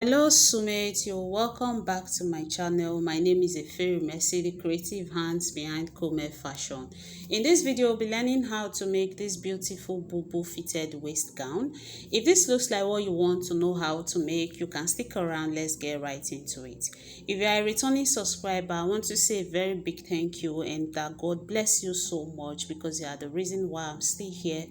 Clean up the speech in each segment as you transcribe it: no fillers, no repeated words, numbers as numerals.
Hello Sumate, you're welcome back to my channel. My name is Eferi Mercy, the creative hands behind Come Fashion. In this video, we'll be learning how to make this beautiful bubu fitted waist gown. If this looks like what you want to know how to make, you can stick around. Let's get right into it. If you are a returning subscriber, I want to say a very big thank you and that God bless you so much because you are the reason why I'm still here.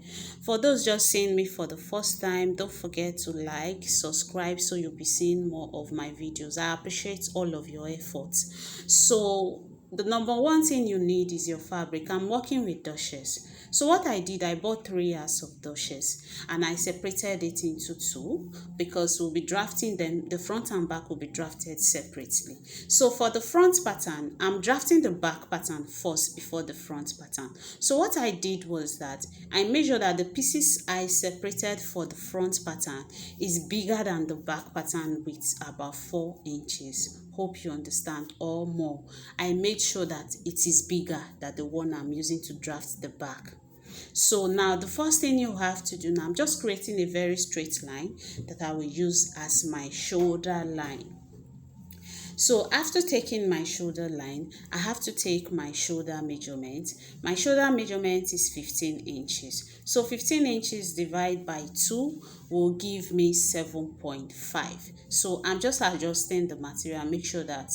For those just seeing me for the first time, don't forget to like, subscribe so you'll be seeing more of my videos. I appreciate all of your efforts. So the number one thing you need is your fabric. I'm working with dushes. So what I did, I bought 3 yards of dushes and I separated it into two because we'll be drafting them. The front and back will be drafted separately. So for the front pattern, I'm drafting the back pattern first before the front pattern. So what I did was that I measured that the pieces I separated for the front pattern is bigger than the back pattern with about 4 inches. Hope you understand, or more. I made sure that it is bigger than the one I'm using to draft the back. So now the first thing you have to do now, I'm just creating a very straight line that I will use as my shoulder line. So after taking my shoulder line, I have to take my shoulder measurement. My shoulder measurement is 15 inches. So 15 inches divided by 2 will give me 7.5. So I'm just adjusting the material, make sure that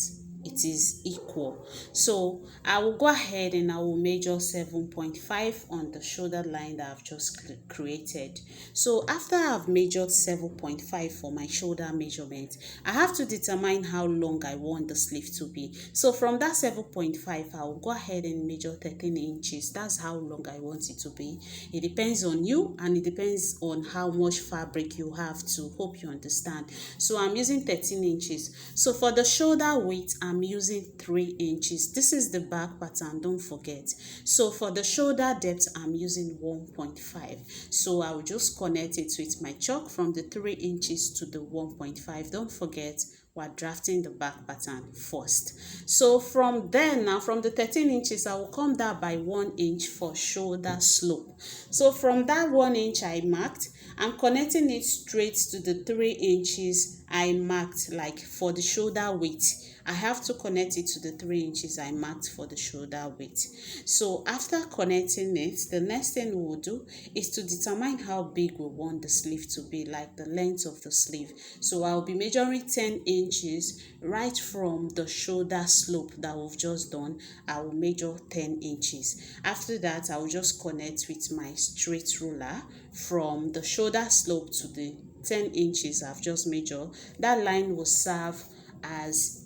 it is equal. So I will go ahead and I will measure 7.5 on the shoulder line that I've just created. So after I've measured 7.5 for my shoulder measurement, I have to determine how long I want the sleeve to be. So from that 7.5, I will go ahead and measure 13 inches. That's how long I want it to be. It depends on you and it depends on how much fabric you have to. Hope you understand. So I'm using 13 inches. So for the shoulder width, I'm using 3 inches. This is the back pattern, don't forget. So for the shoulder depth, I'm using 1.5. So I will just connect it with my chalk from the 3 inches to the 1.5. Don't forget, we're drafting the back pattern first. So from there now, from the 13 inches, I will come down by 1 inch for shoulder slope. So from that 1 inch I marked, I'm connecting it straight to the 3 inches I marked, like for the shoulder width. I have to connect it to the 3 inches I marked for the shoulder width. So after connecting it, the next thing we will do is to determine how big we want the sleeve to be, like the length of the sleeve. So I'll be measuring 10 inches right from the shoulder slope that we've just done. I will measure 10 inches. After that, I will just connect with my straight ruler from the shoulder slope to the 10 inches I've just measured. That line will serve as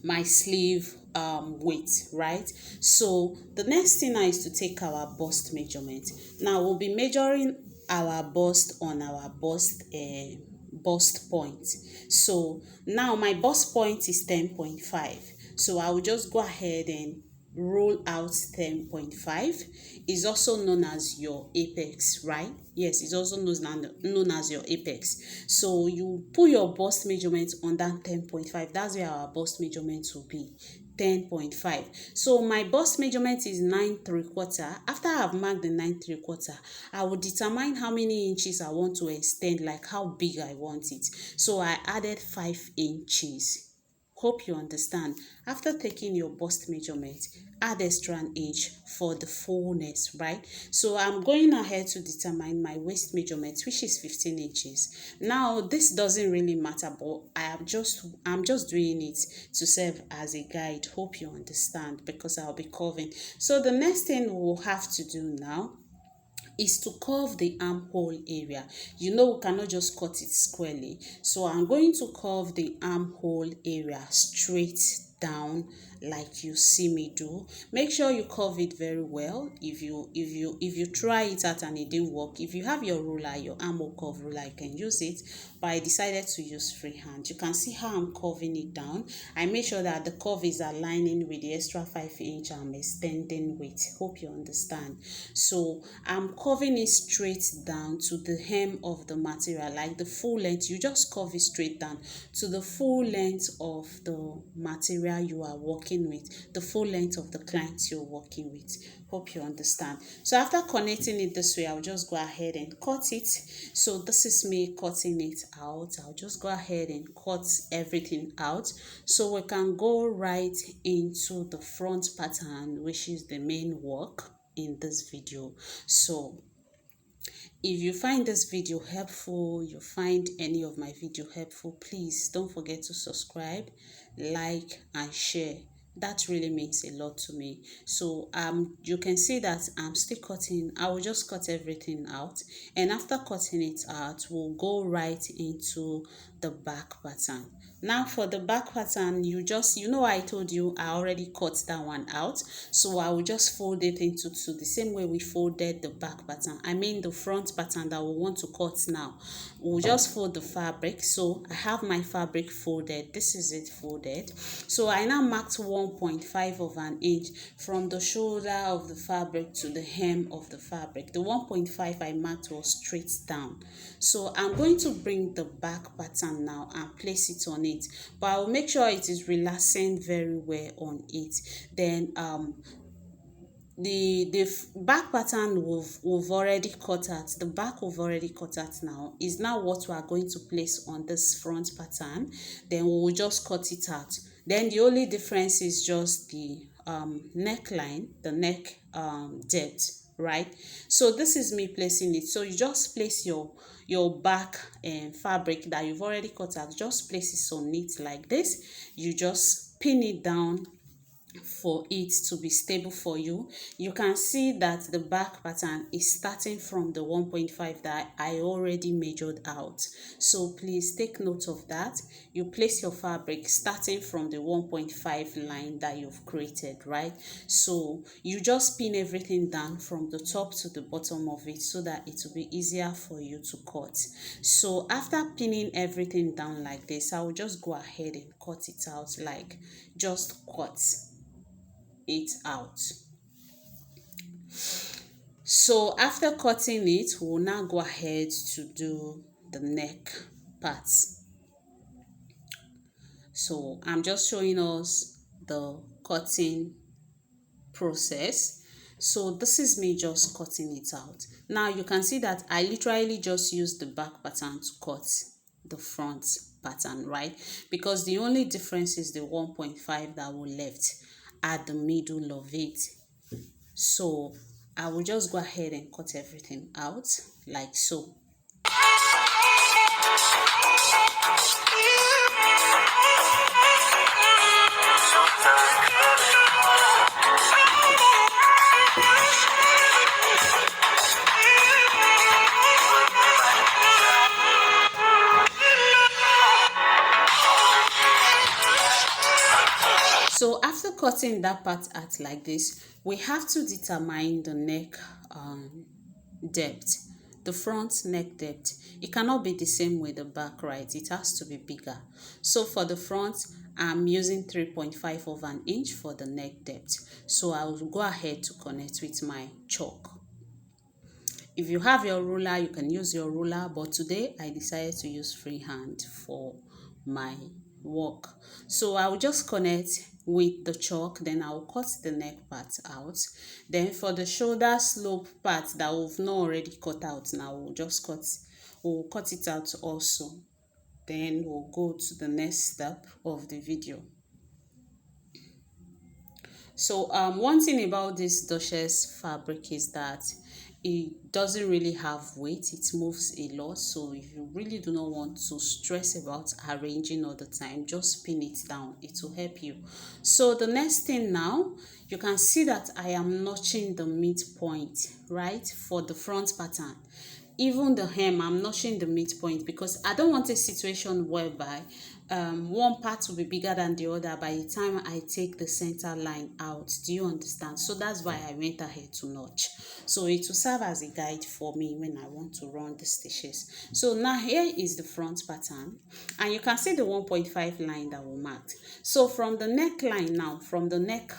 my sleeve width, right? So the next thing now is to take our bust measurement. Now we'll be measuring our bust on our bust point. So now my bust point is 10.5. So I will just go ahead and roll out 10.5. Is also known as your apex, right? Yes, it's also known as your apex. So you put your bust measurement on that 10.5. That's where our bust measurement will be. 10.5. So my bust measurement is 9.75. After I've marked the 9.75, I will determine how many inches I want to extend, like how big I want it. So I added 5 inches. Hope you understand. After taking your bust measurement, add extra an inch for the fullness, right? So I'm going ahead to determine my waist measurement, which is 15 inches. Now this doesn't really matter, but I'm just doing it to serve as a guide. Hope you understand, because I'll be curving. So the next thing we'll have to do now is to curve the armhole area. You know, we cannot just cut it squarely, so I'm going to curve the armhole area straight down like you see me do. Make sure you curve it very well. If you try it out and it didn't work, if you have your ruler, your armhole curve ruler, you can use it, but I decided to use freehand. You can see how I'm curving it down. I make sure that the curve is aligning with the extra 5 inch I'm extending with. Hope you understand. So I'm curving it straight down to the hem of the material, like the full length. You just curve it straight down to the full length of the material material you are working with, the full length of the client you're working with. Hope you understand. So after connecting it this way, I'll just go ahead and cut it. So this is me cutting it out. I'll just go ahead and cut everything out so we can go right into the front pattern, which is the main work in this video. So if you find this video helpful, you find any of my video helpful, please don't forget to subscribe, like and share. That really means a lot to me. So you can see that I'm still cutting. I will just cut everything out, and after cutting it out, we'll go right into the back pattern. Now for the back pattern, you know I told you I already cut that one out, so I will just fold it into two, the same way we folded the back pattern. I mean the front pattern that we want to cut now. We'll just fold the fabric. So I have my fabric folded. This is it folded. So I now marked 1.5 of an inch from the shoulder of the fabric to the hem of the fabric. The 1.5 I marked was straight down. So I'm going to bring the back pattern now and place it on it, but I will make sure it is relaxing very well on it. Then the back pattern we've already cut out, the back we've already cut out now is now what we are going to place on this front pattern. Then we will just cut it out. Then the only difference is just the neckline, the neck depth, right? So this is me placing it. So you just place your back fabric that you've already cut out, just place it on it like this. You just pin it down for it to be stable for you. You can see that the back pattern is starting from the 1.5 that I already measured out. So please take note of that. You place your fabric starting from the 1.5 line that you've created, right? So you just pin everything down from the top to the bottom of it so that it will be easier for you to cut. So after pinning everything down like this, I will just go ahead and cut it out, like just cut it out. So after cutting it, we'll now go ahead to do the neck part. So I'm just showing us the cutting process. So this is me just cutting it out. Now you can see that I literally just used the back pattern to cut the front pattern, right? Because the only difference is the 1.5 that we left at the middle of it. So I will just go ahead and cut everything out like so. So after cutting that part out like this, we have to determine the neck depth, the front neck depth. It cannot be the same with the back, right? It has to be bigger. So for the front, I'm using 3.5 of an inch for the neck depth. So I will go ahead to connect with my chalk. If you have your ruler, you can use your ruler, but today I decided to use freehand for my work. So I will just connect with the chalk, then I will cut the neck part out. Then for the shoulder slope part that we've not already cut out, now we'll cut it out also. Then we'll go to the next step of the video. So one thing about this Duchess fabric is that it doesn't really have weight. It moves a lot. So if you really do not want to stress about arranging all the time, just pin it down. It will help you. So the next thing now, you can see that I am notching the midpoint, right, for the front pattern. Even the hem, I'm notching the midpoint because I don't want a situation whereby one part will be bigger than the other by the time I take the center line out. Do you understand? So that's why I went ahead to notch. So it will serve as a guide for me when I want to run the stitches. So now here is the front pattern, and you can see the 1.5 line that we marked. So from the neckline now, from the neck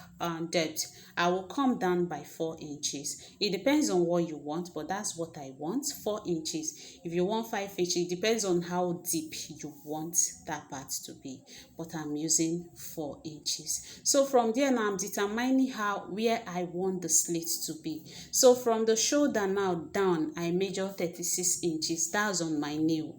depth, I will come down by 4 inches. It depends on what you want, but that's what I want. 4 inches. If you want 5 inches, it depends on how deep you want that part to be, but I'm using 4 inches. So from there now, I'm determining where I want the slit to be. So from the shoulder now down, I measure 36 inches. That's on my nail.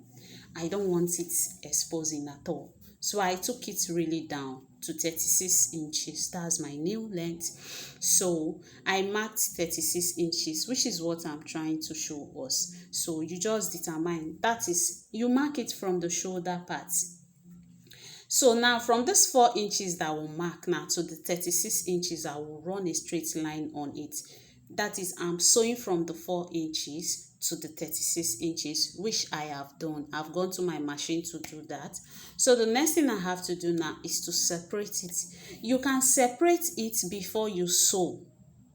I don't want it exposing at all, so I took it really down to 36 inches. That's my nail length. So I marked 36 inches, which is what I'm trying to show us. So you just determine, that is, you mark it from the shoulder part. So now from this 4 inches that will mark now to the 36 inches, I will run a straight line on it. That is, I'm sewing from the 4 inches to the 36 inches, which I have done. I've gone to my machine to do that. So the next thing I have to do now is to separate it. You can separate it before you sew,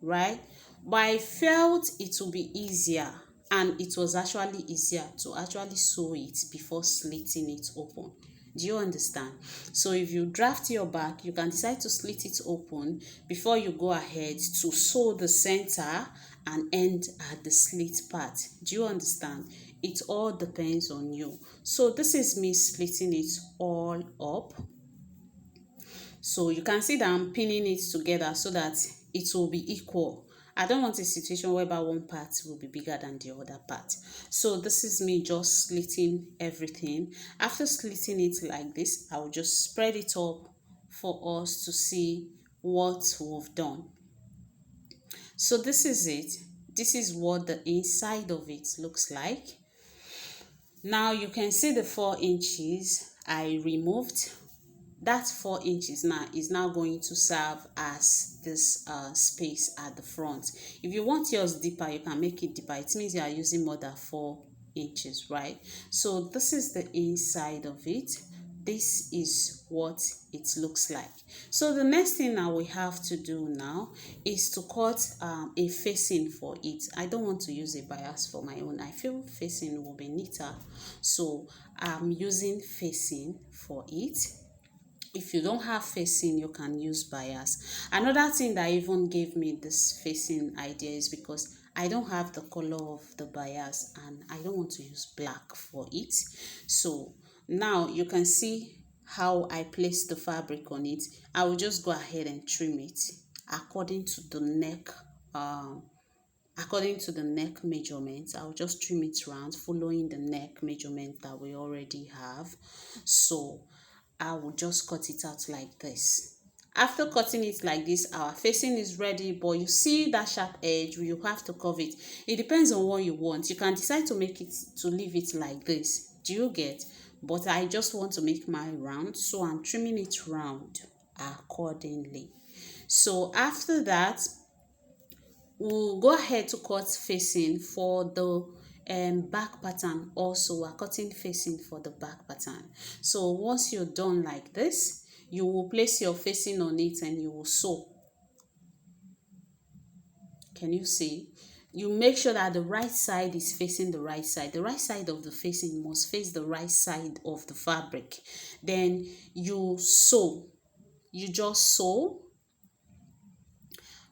right? But I felt it will be easier, and it was actually easier to actually sew it before slitting it open. Do you understand? So if you draft your back, you can decide to slit it open before you go ahead to sew the center and end at the slit part. Do you understand? It all depends on you. So this is me splitting it all up. So you can see that I'm pinning it together so that it will be equal. I don't want a situation whereby one part will be bigger than the other part. So this is me just slitting everything. After slitting it like this, I will just spread it up for us to see what we've done. So this is it. This is what the inside of it looks like. Now you can see the 4 inches I removed. That 4 inches now is now going to serve as this space at the front. If you want yours deeper, you can make it deeper. It means you are using more than 4 inches, right? So this is the inside of it. This is what it looks like. So the next thing now we have to do now is to cut a facing for it. I don't want to use a bias for my own. I feel facing will be neater, so I'm using facing for it. If you don't have facing, you can use bias. Another thing that even gave me this facing idea is because I don't have the color of the bias and I don't want to use black for it. So now you can see how I place the fabric on it. I will just go ahead and trim it according to the neck measurements. I'll just trim it round following the neck measurement that we already have. So I will just cut it out like this. After cutting it like this, our facing is ready, but you see that sharp edge, you have to curve it. It depends on what you want. You can decide to leave it like this. Do you get? But I just want to make mine round, so I'm trimming it round accordingly. So after that, we'll go ahead to cut facing for the back pattern. Also, we're cutting facing for the back pattern. So once you're done like this, you will place your facing on it and you will sew. Can you see? You make sure that the right side is facing the right side. The right side of the facing must face the right side of the fabric. Then you sew. You just sew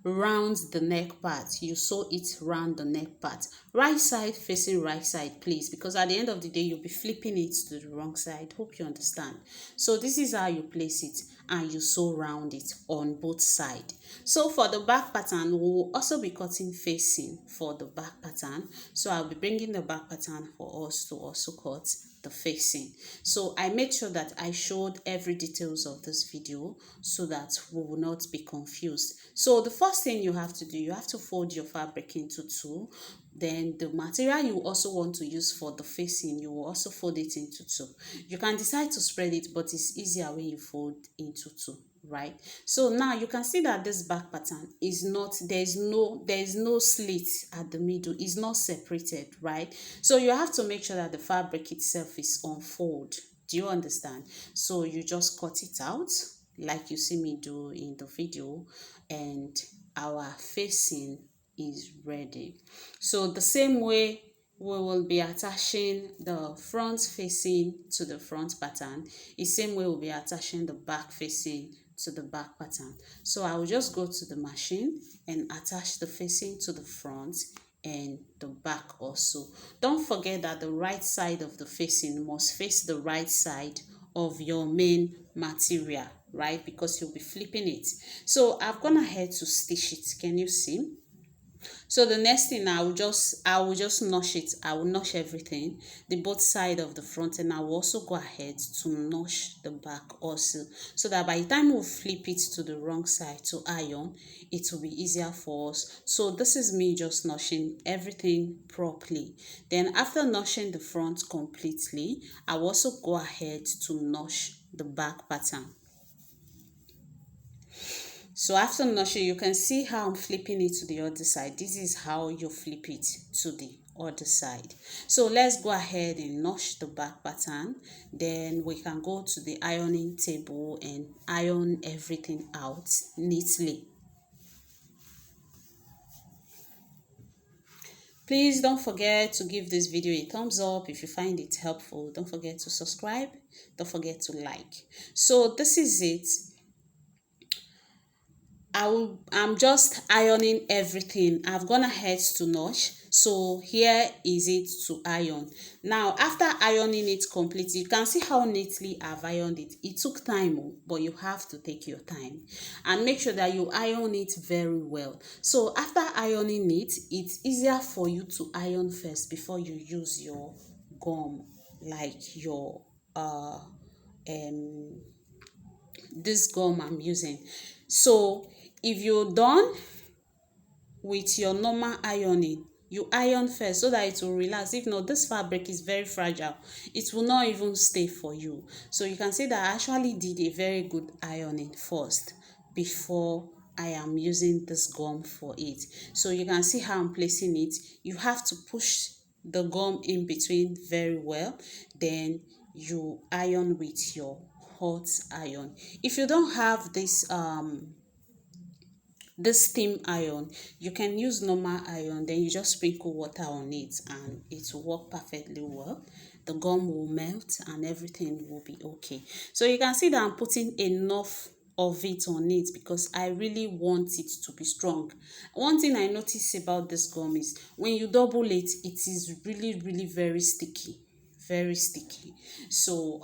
round the neck part. You sew it round the neck part. Right side facing right side, please, because at the end of the day you'll be flipping it to the wrong side. Hope you understand. So this is how you place it, and you sew round it on both sides. So for the back pattern, we will also be cutting facing for the back pattern. So I'll be bringing the back pattern for us to also cut the facing. So I made sure that I showed every details of this video so that we will not be confused. So the first thing you have to do, you have to fold your fabric into two. Then the material you also want to use for the facing, you will also fold it into two. You can decide to spread it, but it's easier when you fold into two, right? So now you can see that this back pattern is not, there is no slit at the middle, it's not separated, right? So you have to make sure that the fabric itself is unfold. Do you understand? So you just cut it out like you see me do in the video, and our facing is ready. So the same way we will be attaching the front facing to the front pattern, the same way we'll be attaching the back facing to the back pattern. So I will just go to the machine and attach the facing to the front and the back also. Don't forget that the right side of the facing must face the right side of your main material, right? Because you'll be flipping it. So I've gone ahead to stitch it. Can you see? So the next thing, I will just notch it. I will notch everything, the both side of the front, and I will also go ahead to notch the back also, so that by the time we flip it to the wrong side to iron, it will be easier for us. So this is me just notching everything properly. Then after notching the front completely, I will also go ahead to notch the back pattern. So after notching, you can see how I'm flipping it to the other side. This is how you flip it to the other side. So let's go ahead and notch the back pattern. Then we can go to the ironing table and iron everything out neatly. Please don't forget to give this video a thumbs up if you find it helpful. Don't forget to subscribe. Don't forget to like. So this is it. I'm just ironing everything. I've gone ahead to notch. So here is it to iron. Now after ironing it completely, you can see how neatly I've ironed it. It took time, but you have to take your time and make sure that you iron it very well. So after ironing it, it's easier for you to iron first before you use your gum, like your um this gum I'm using. So if you're done with your normal ironing, you iron first so that it will relax. If not, this fabric is very fragile, it will not even stay for you. So you can see that I actually did a very good ironing first before I am using this gum for it. So you can see how I'm placing it. You have to push the gum in between very well, then you iron with your hot iron. If you don't have this steam iron, you can use normal iron, then you just sprinkle water on it and it will work perfectly well. The gum will melt and everything will be okay. So you can see that I'm putting enough of it on it because I really want it to be strong. One thing I notice about this gum is when you double it, it is really very sticky, very sticky. So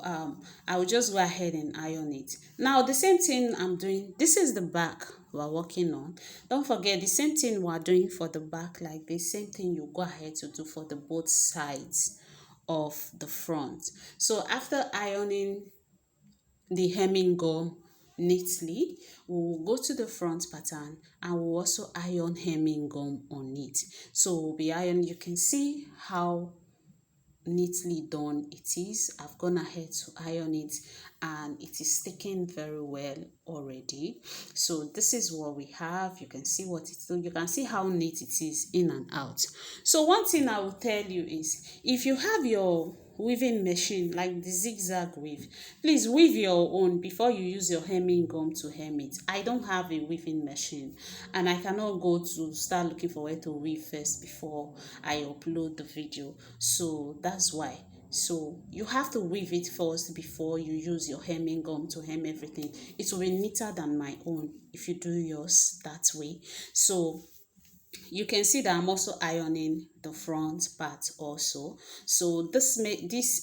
I will just go ahead and iron it. Now the same thing I'm doing, this is the back we're working on. Don't forget, the same thing we're doing for the back, like the same thing you go ahead to do for the both sides of the front. So after ironing the hemming gum neatly, we'll go to the front pattern and we'll also iron hemming gum on it. So we'll be ironing. You can see how neatly done it is. I've gone ahead to iron it and it is sticking very well already. So this is what we have. You can see what it's doing. You can see how neat it is in and out. So one thing I will tell you is, if you have your weaving machine like the zigzag weave, please weave your own before you use your hemming gum to hem it. I don't have a weaving machine and I cannot go to start looking for where to weave first before I upload the video. So that's why. So you have to weave it first before you use your hemming gum to hem everything. It will be neater than my own if you do yours that way. So you can see that I'm also ironing the front part also. So this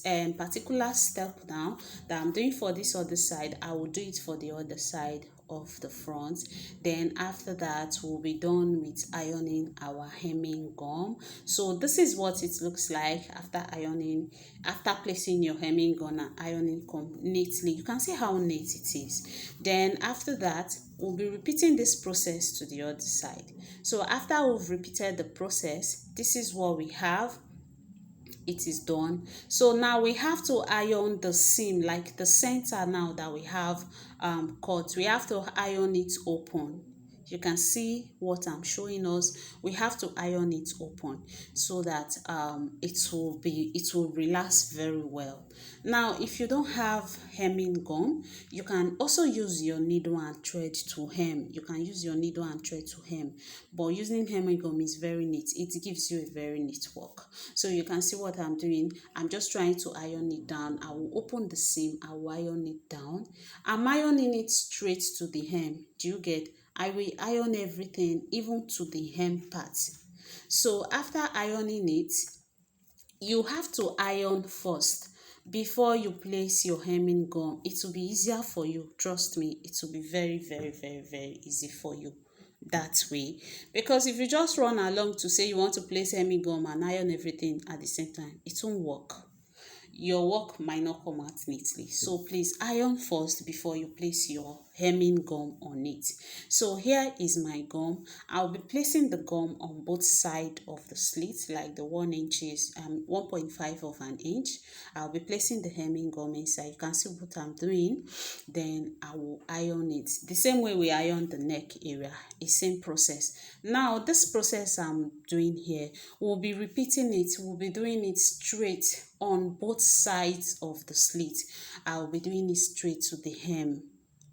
particular step now that I'm doing for this other side, I will do it for the other side of the front. Then after that, we'll be done with ironing our hemming gum. So this is what it looks like after ironing, after placing your hemming gum and ironing neatly. You can see how neat it is. Then after that, we'll be repeating this process to the other side. So after we've repeated the process, this is what we have. It is done. So now we have to iron the seam, like the center now that we have cut. We have to iron it open. You can see what I'm showing us. We have to iron it open so that it will relax very well. Now if you don't have hemming gum, you can also use your needle and thread to hem. You can use your needle and thread to hem, but using hemming gum is very neat. It gives you a very neat work. So you can see what I'm doing. I'm just trying to iron it down. I will open the seam, I will iron it down. I'm ironing it straight to the hem. Do you get? I will iron everything even to the hem part. So after ironing it, you have to iron first before you place your hemming gum. It will be easier for you, trust me. It will be very, very, very, very easy for you that way. Because if you just run along to say you want to place hemming gum and iron everything at the same time, it won't work. Your work might not come out neatly. So please iron first before you place your hemming gum on it. So here is my gum. I'll be placing the gum on both sides of the slit, like the 1 inches, 1.5 of an inch. I'll be placing the hemming gum inside. You can see what I'm doing. Then I will iron it the same way we iron the neck area. It's same process. Now this process I'm doing here, we'll be repeating it. We'll be doing it straight on both sides of the slit. I'll be doing it straight to the hem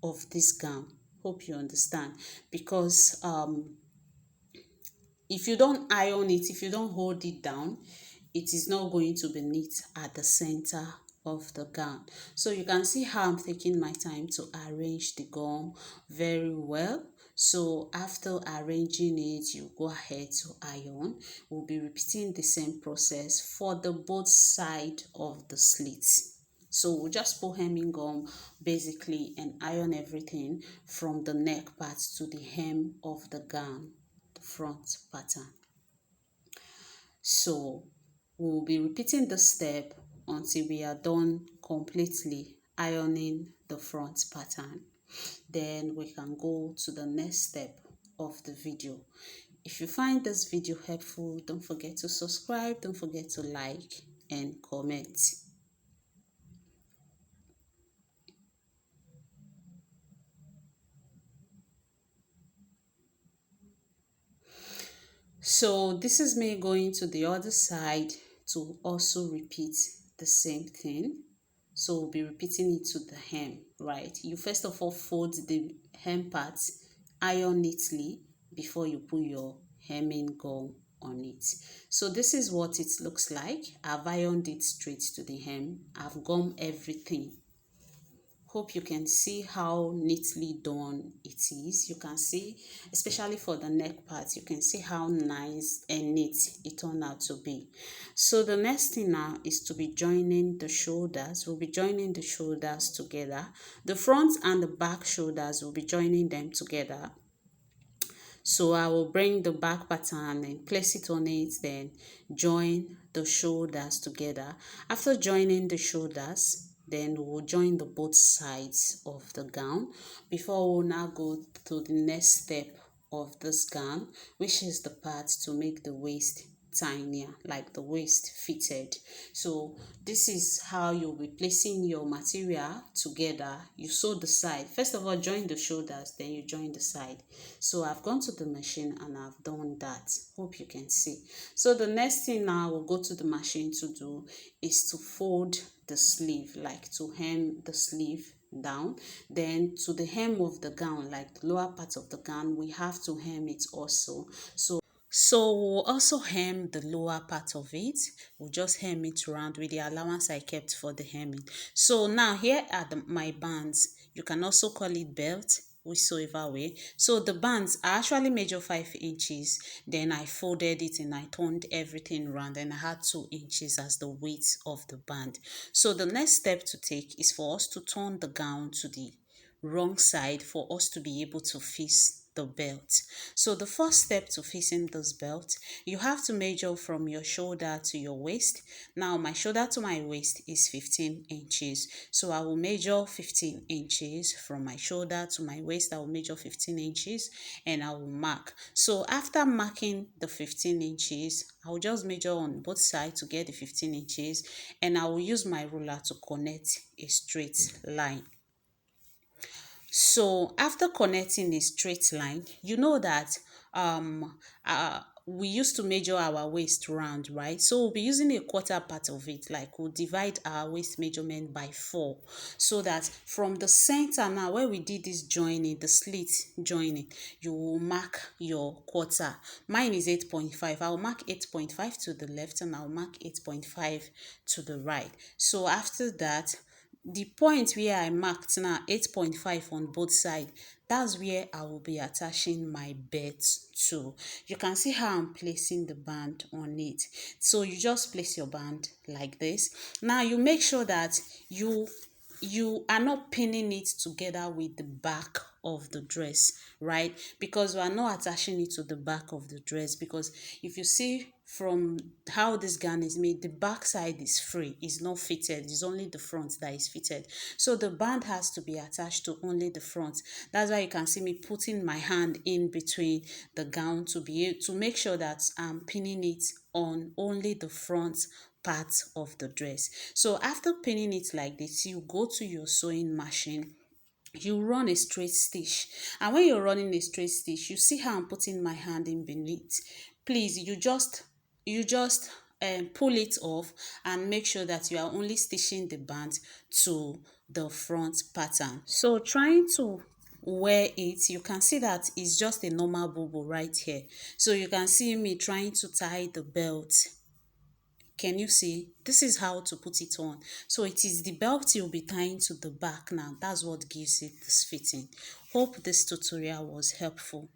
of this gown. Hope you understand. Because if you don't iron it, if you don't hold it down, it is not going to be neat at the center of the gown. So you can see how I'm taking my time to arrange the gum very well. So after arranging it, you go ahead to iron. We'll be repeating the same process for the both side of the slits. So we'll just put hemming gum basically and iron everything from the neck part to the hem of the gown, the front pattern. So we'll be repeating the step until we are done completely ironing the front pattern. Then we can go to the next step of the video. If you find this video helpful, don't forget to subscribe, don't forget to like and comment. So this is me going to the other side to also repeat the same thing. So we'll be repeating it to the hem, right? You first of all fold the hem part, iron neatly before you put your hemming gum on it. So this is what it looks like. I've ironed it straight to the hem. I've gummed everything. Hope you can see how neatly done it is. You can see, especially for the neck part, you can see how nice and neat it turned out to be. So the next thing now is to be joining the shoulders. We'll be joining the shoulders together. The front and the back shoulders, will be joining them together. So I will bring the back pattern and place it on it, then join the shoulders together. After joining the shoulders, then we'll join the both sides of the gown before we'll now go to the next step of this gown, which is the part to make the waist tinier, like the waist fitted. So this is how you'll be placing your material together. You sew the side. First of all, join the shoulders, then you join the side. So I've gone to the machine and I've done that. Hope you can see. So the next thing now we'll go to the machine to do is to fold the sleeve, like to hem the sleeve down. Then to the hem of the gown, like the lower part of the gown, we have to hem it also. So we'll also hem the lower part of it. We'll just hem it around with the allowance I kept for the hemming. So now here are my bands. You can also call it belt, whichever way. So the bands I actually measure 5 inches. Then I folded it and I turned everything around, and I had 2 inches as the weight of the band. So the next step to take is for us to turn the gown to the wrong side for us to be able to fix the belt. So the first step to fixing this belt, you have to measure from your shoulder to your waist. Now my shoulder to my waist is 15 inches. So I will measure 15 inches from my shoulder to my waist. I will measure 15 inches and I will mark. So after marking the 15 inches, I will just measure on both sides to get the 15 inches, and I will use my ruler to connect a straight line. So after connecting a straight line, you know that we used to measure our waist round, right? So we'll be using a quarter part of it, like we'll divide our waist measurement by 4, so that from the center now where we did this joining, the slit joining, you will mark your quarter. Mine is 8.5. I'll mark 8.5 to the left and I'll mark 8.5 to the right. So after that, the point where I marked now 8.5 on both sides, that's where I will be attaching my belt to. You can see how I'm placing the band on it. So you just place your band like this. Now you make sure that you are not pinning it together with the back of the dress, right? Because we are not attaching it to the back of the dress, because if you see from how this gown is made, the back side is free, it's not fitted, it's only the front that is fitted. So the band has to be attached to only the front. That's why you can see me putting my hand in between the gown to be able to make sure that I'm pinning it on only the front part of the dress. So after pinning it like this, you go to your sewing machine, you run a straight stitch, and when you're running a straight stitch, you see how I'm putting my hand in beneath. Please, you just pull it off and make sure that you are only stitching the band to the front pattern. So trying to wear it, you can see that it's just a normal bubu right here. So you can see me trying to tie the belt. Can you see? This is how to put it on. So it is the belt you'll be tying to the back now. That's what gives it this fitting. Hope this tutorial was helpful.